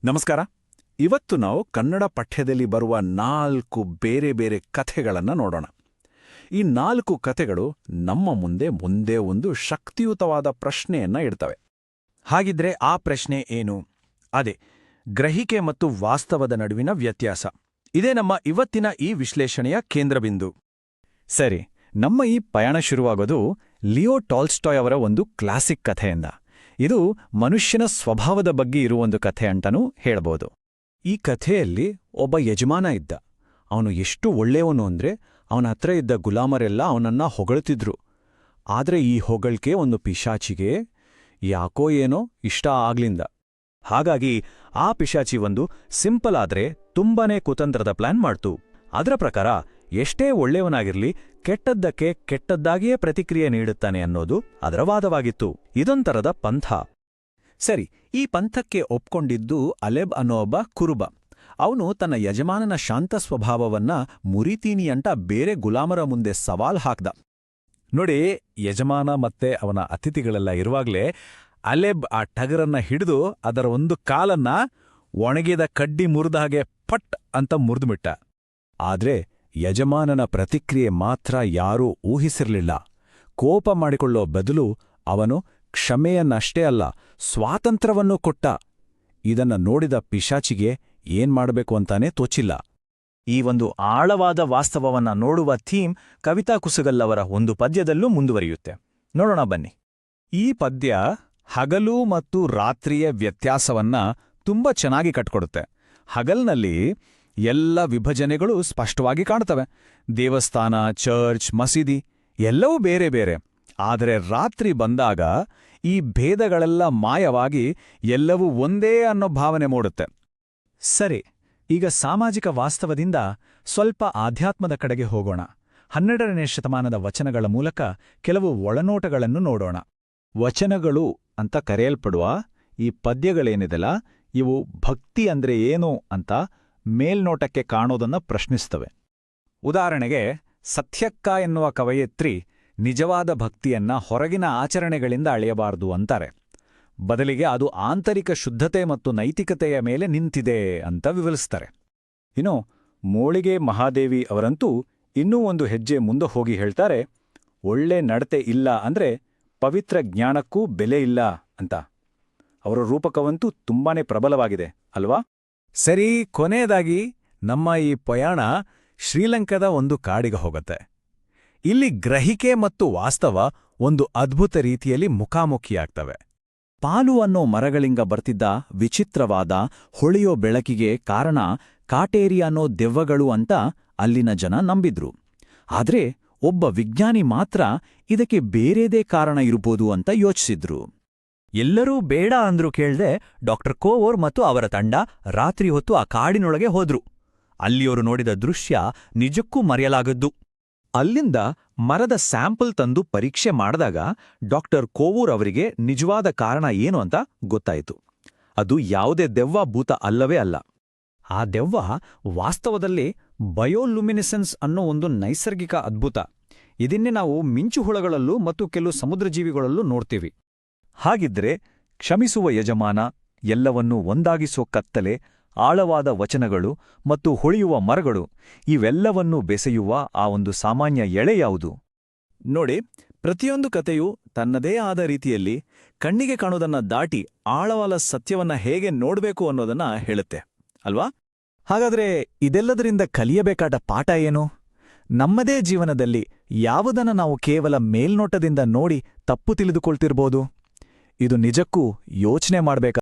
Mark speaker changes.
Speaker 1: ನಮಸ್ಕಾರ. ಇವತ್ತು ನಾವು ಕನ್ನಡ ಪಠ್ಯದಲ್ಲಿ ಬರುವ 4 ಬೇರೆ ಬೇರೆ ಕಥೆಗಳನ್ನು ನೋಡೋಣ. ಈ 4 ಕಥೆಗಳು ನಮ್ಮ ಮುಂದೆ ಒಂದು ಶಕ್ತಿಯುತವಾದ ಪ್ರಶ್ನೆಯನ್ನ ಇಡ್ತವೆ.
Speaker 2: ಹಾಗಿದ್ರೆ ಆ ಪ್ರಶ್ನೆ ಏನು? ಅದೇ ಗ್ರಹಿಕೆ ಮತ್ತು ವಾಸ್ತವದ ನಡುವಿನ ವ್ಯತ್ಯಾಸ. ಇದೇ ನಮ್ಮ ಇವತ್ತಿನ ಈ ವಿಶ್ಲೇಷಣೆಯ ಕೇಂದ್ರಬಿಂದು.
Speaker 3: ಸರಿ, ನಮ್ಮ ಈ ಪಯಣ ಶುರುವಾಗೋದು ಲಿಯೋ ಟಾಲ್ಸ್ಟಾಯ್ ಅವರ ಒಂದು ಕ್ಲಾಸಿಕ್ ಕಥೆಯಿಂದ. ಇದು ಮನುಷ್ಯನ ಸ್ವಭಾವದ ಬಗ್ಗೆ ಇರುವೊಂದು ಕಥೆ ಅಂತನೂ ಹೇಳ್ಬೋದು. ಈ ಕಥೆಯಲ್ಲಿ ಒಬ್ಬ ಯಜಮಾನ ಇದ್ದ. ಅವನು ಎಷ್ಟು ಒಳ್ಳೆಯವನು ಅಂದ್ರೆ ಅವನ ಹತ್ರ ಇದ್ದ ಗುಲಾಮರೆಲ್ಲ ಅವನನ್ನ ಹೊಗಳ್ತಿದ್ರು. ಆದ್ರೆ ಈ ಹೊಗಳಿಕೆ ಒಂದು ಪಿಶಾಚಿಗೆ ಯಾಕೋ ಏನೋ ಇಷ್ಟ ಆಗ್ಲಿಂದ. ಹಾಗಾಗಿ ಆ ಪಿಶಾಚಿ ಒಂದು ಸಿಂಪಲ್ ಆದ್ರೆ ತುಂಬಾನೇ ಕುತಂತ್ರದ ಪ್ಲಾನ್ ಮಾಡ್ತು. ಅದರ ಪ್ರಕಾರ ಎಷ್ಟೇ ಒಳ್ಳೆಯವನಾಗಿರ್ಲಿ ಕೆಟ್ಟದ್ದಕ್ಕೆ ಕೆಟ್ಟದ್ದಾಗಿಯೇ ಪ್ರತಿಕ್ರಿಯೆ ನೀಡುತ್ತಾನೆ ಅನ್ನೋದು ಅದರ ವಾದವಾಗಿತ್ತು. ಇದೊಂಥರದ ಪಂಥ. ಸರಿ, ಈ ಪಂಥಕ್ಕೆ ಒಪ್ಕೊಂಡಿದ್ದು ಅಲೆಬ್ ಅನ್ನೋ ಒಬ್ಬ ಕುರುಬ. ಅವನು ತನ್ನ ಯಜಮಾನನ ಶಾಂತ ಸ್ವಭಾವವನ್ನ ಮುರಿತೀನಿಯಂಟ ಬೇರೆ ಗುಲಾಮರ ಮುಂದೆ ಸವಾಲ್ ಹಾಕ್ದ.
Speaker 1: ನೋಡಿ, ಯಜಮಾನ ಮತ್ತೆ ಅವನ ಅತಿಥಿಗಳೆಲ್ಲ ಇರುವಾಗ್ಲೇ ಅಲೆಬ್ ಆ ಟಗರನ್ನ ಹಿಡಿದು ಅದರ ಒಂದು ಕಾಲನ್ನ ಒಣಗಿದ ಕಡ್ಡಿ ಮುರಿದ ಹಾಗೆ ಪಟ್ ಅಂತ ಮುರಿದುಬಿಟ್ಟ.
Speaker 3: ಆದ್ರೆ ಯಜಮಾನನ ಪ್ರತಿಕ್ರಿಯೆ ಮಾತ್ರ ಯಾರೂ ಊಹಿಸಿರ್ಲಿಲ್ಲ. ಕೋಪ ಮಾಡಿಕೊಳ್ಳೋ ಬದಲು ಅವನು ಕ್ಷಮೆಯನ್ನಷ್ಟೇ ಅಲ್ಲ, ಸ್ವಾತಂತ್ರ್ಯವನ್ನೂ ಕೊಟ್ಟ. ಇದನ್ನ ನೋಡಿದ ಪಿಶಾಚಿಗೆ ಏನ್ ಮಾಡಬೇಕು ಅಂತಾನೆ ತೋಚಿಲ್ಲ.
Speaker 2: ಈ ಒಂದು ಆಳವಾದ ವಾಸ್ತವವನ್ನ ನೋಡುವ ಥೀಮ್ ಕವಿತಾ ಕುಸುಗಲ್ ಅವರ ಒಂದು ಪದ್ಯದಲ್ಲೂ ಮುಂದುವರಿಯುತ್ತೆ. ನೋಡೋಣ ಬನ್ನಿ.
Speaker 3: ಈ ಪದ್ಯ ಹಗಲು ಮತ್ತು ರಾತ್ರಿಯ ವ್ಯತ್ಯಾಸವನ್ನ ತುಂಬಾ ಚೆನ್ನಾಗಿ ಕಟ್ಕೊಡುತ್ತೆ. ಹಗಲ್ನಲ್ಲಿ ಎಲ್ಲ ವಿಭಜನೆಗಳು ಸ್ಪಷ್ಟವಾಗಿ ಕಾಣ್ತವೆ. ದೇವಸ್ಥಾನ, ಚರ್ಚ್, ಮಸೀದಿ ಎಲ್ಲವೂ ಬೇರೆ ಬೇರೆ. ಆದರೆ ರಾತ್ರಿ ಬಂದಾಗ ಈ ಭೇದಗಳೆಲ್ಲ ಮಾಯವಾಗಿ ಎಲ್ಲವೂ ಒಂದೇ ಅನ್ನೋ ಭಾವನೆ ಮೂಡುತ್ತೆ. ಸರಿ, ಈಗ ಸಾಮಾಜಿಕ ವಾಸ್ತವದಿಂದ ಸ್ವಲ್ಪ ಆಧ್ಯಾತ್ಮದ ಕಡೆಗೆ ಹೋಗೋಣ. 12ನೇ ಶತಮಾನದ ವಚನಗಳ ಮೂಲಕ ಕೆಲವು ಒಳನೋಟಗಳನ್ನು ನೋಡೋಣ. ವಚನಗಳು ಅಂತ ಕರೆಯಲ್ಪಡುವ ಈ ಪದ್ಯಗಳೇನಿದೆಲ್ಲ, ಇವು ಭಕ್ತಿ ಅಂದ್ರೆ ಏನು ಅಂತ ಮೇಲ್ನೋಟಕ್ಕೆ ಕಾಣೋದನ್ನ ಪ್ರಶ್ನಿಸ್ತವೆ. ಉದಾಹರಣೆಗೆ, ಸತ್ಯಕ್ಕ ಎನ್ನುವ ಕವಯಿತ್ರಿ ನಿಜವಾದ ಭಕ್ತಿಯನ್ನ ಹೊರಗಿನ ಆಚರಣೆಗಳಿಂದ ಅಳೆಯಬಾರದು ಅಂತಾರೆ. ಬದಲಿಗೆ ಅದು ಆಂತರಿಕ ಶುದ್ಧತೆ ಮತ್ತು ನೈತಿಕತೆಯ ಮೇಲೆ ನಿಂತಿದೆ ಅಂತ ವಿವರಿಸ್ತಾರೆ. ಇನ್ನು ಮೋಳಿಗೆ ಮಹಾದೇವಿ ಅವರಂತೂ ಇನ್ನೂ ಒಂದು ಹೆಜ್ಜೆ ಮುಂದೆ ಹೋಗಿ ಹೇಳ್ತಾರೆ, ಒಳ್ಳೆ ನಡತೆ ಇಲ್ಲ ಅಂದ್ರೆ ಪವಿತ್ರ ಜ್ಞಾನಕ್ಕೂ ಬೆಲೆ ಇಲ್ಲ ಅಂತ. ಅವರ ರೂಪಕವಂತೂ ತುಂಬಾನೇ ಪ್ರಬಲವಾಗಿದೆ ಅಲ್ವಾ?
Speaker 1: ಸರಿ, ಕೊನೆಯದಾಗಿ ನಮ್ಮ ಈ ಪಯಣ ಶ್ರೀಲಂಕಾದ ಒಂದು ಕಾಡಿಗೆ ಹೋಗುತ್ತೆ. ಇಲ್ಲಿ ಗ್ರಹಿಕೆ ಮತ್ತು ವಾಸ್ತವ ಒಂದು ಅದ್ಭುತ ರೀತಿಯಲ್ಲಿ ಮುಖಾಮುಖಿಯಾಗ್ತವೆ.
Speaker 3: ಪಾಲು ಅನ್ನೋ ಮರಗಳಿಂದ ಬರ್ತಿದ್ದ ವಿಚಿತ್ರವಾದ ಹೊಳೆಯೋ ಬೆಳಕಿಗೆ ಕಾರಣ ಕಾಟೇರಿ ಅನ್ನೋ ದೆವ್ವಗಳು ಅಂತ ಅಲ್ಲಿನ ಜನ ನಂಬಿದ್ರು. ಆದ್ರೆ ಒಬ್ಬ ವಿಜ್ಞಾನಿ ಮಾತ್ರ ಇದಕ್ಕೆ ಬೇರೆದೇ ಕಾರಣ ಇರ್ಬೋದು ಅಂತ ಯೋಚಿಸಿದ್ರು.
Speaker 2: ಎಲ್ಲರೂ ಬೇಡ ಅಂದ್ರೂ ಕೇಳ್ದೆ ಡಾಕ್ಟರ್ ಕೋವೋರ್ ಮತ್ತು ಅವರ ತಂಡ ರಾತ್ರಿ ಹೊತ್ತು ಆ ಕಾಡಿನೊಳಗೆ ಹೋದ್ರು. ಅಲ್ಲಿಯವರು ನೋಡಿದ ದೃಶ್ಯ ನಿಜಕ್ಕೂ ಮರೆಯಲಾಗದ್ದು.
Speaker 3: ಅಲ್ಲಿಂದ ಮರದ ಸ್ಯಾಂಪಲ್ ತಂದು ಪರೀಕ್ಷೆ ಮಾಡಿದಾಗ ಡಾಕ್ಟರ್ ಕೋವೂರ್ ಅವರಿಗೆ ನಿಜವಾದ ಕಾರಣ ಏನು ಅಂತ ಗೊತ್ತಾಯಿತು. ಅದು ಯಾವುದೇ ದೆವ್ವ ಭೂತ ಅಲ್ಲವೇ ಅಲ್ಲ. ಆ ದೆವ್ವ ವಾಸ್ತವದಲ್ಲಿ ಬಯೋಲುಮಿನೆಸೆನ್ಸ್ ಅನ್ನೋ ಒಂದು ನೈಸರ್ಗಿಕ ಅದ್ಭುತ. ಇದನ್ನೇ ನಾವು ಮಿಂಚುಹುಳಗಳಲ್ಲೂ ಮತ್ತು ಕೆಲವು ಸಮುದ್ರಜೀವಿಗಳಲ್ಲೂ ನೋಡ್ತೀವಿ. ಹಾಗಿದ್ರೆ ಕ್ಷಮಿಸುವ ಯಜಮಾನ, ಎಲ್ಲವನ್ನೂ ಒಂದಾಗಿಸೋ ಕತ್ತಲೆ, ಆಳವಾದ ವಚನಗಳು ಮತ್ತು ಹೊಳೆಯುವ ಮರಗಳು ಇವೆಲ್ಲವನ್ನೂ ಬೆಸೆಯುವ ಆ ಒಂದು ಸಾಮಾನ್ಯ ಎಳೆ ಯಾವುದು?
Speaker 1: ನೋಡಿ, ಪ್ರತಿಯೊಂದು ಕಥೆಯೂ ತನ್ನದೇ ಆದ ರೀತಿಯಲ್ಲಿ ಕಣ್ಣಿಗೆ ಕಾಣೋದನ್ನ ದಾಟಿ ಆಳವಾದ ಸತ್ಯವನ್ನ ಹೇಗೆ ನೋಡ್ಬೇಕು ಅನ್ನೋದನ್ನ ಹೇಳುತ್ತೆ ಅಲ್ವಾ?
Speaker 3: ಹಾಗಾದ್ರೆ ಇದೆಲ್ಲದರಿಂದ ಕಲಿಯಬೇಕಾದ ಪಾಠ ಏನು? ನಮ್ಮದೇ ಜೀವನದಲ್ಲಿ ಯಾವುದನ್ನ ನಾವು ಕೇವಲ ಮೇಲ್ನೋಟದಿಂದ ನೋಡಿ ತಪ್ಪು ತಿಳಿದುಕೊಳ್ತಿರ್ಬೋದು? ಇದು ನಿಜಕ್ಕೂ ಯೋಚನೆ ಮಾಡ್ಬೇಕಾದ